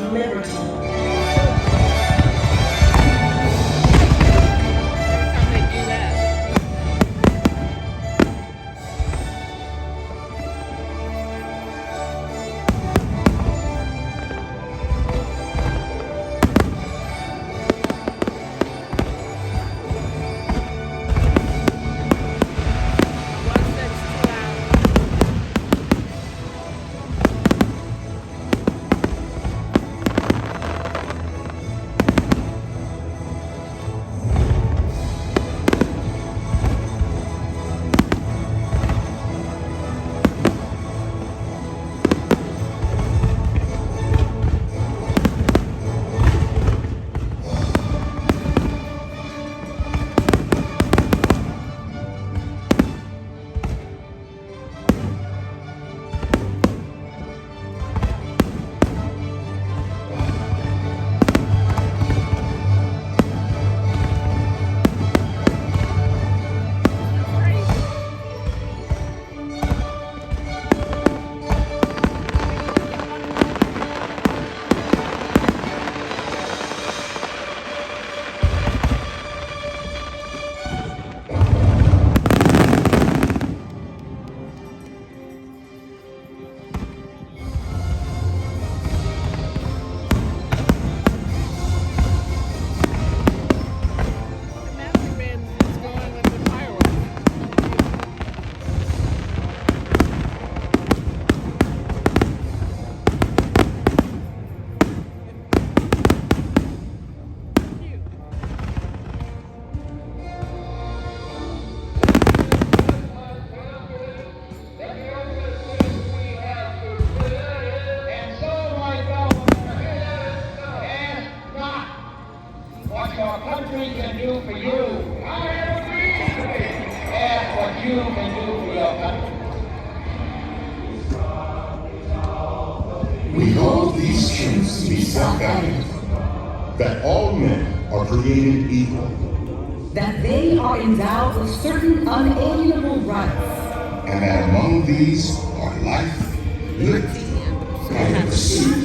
of liberty. Your country can do for you. Ask what you can do for your country. We hold these truths to be self-evident, that all men are created equal, That they are endowed with certain unalienable rights. and that among these are life, liberty, and the pursuit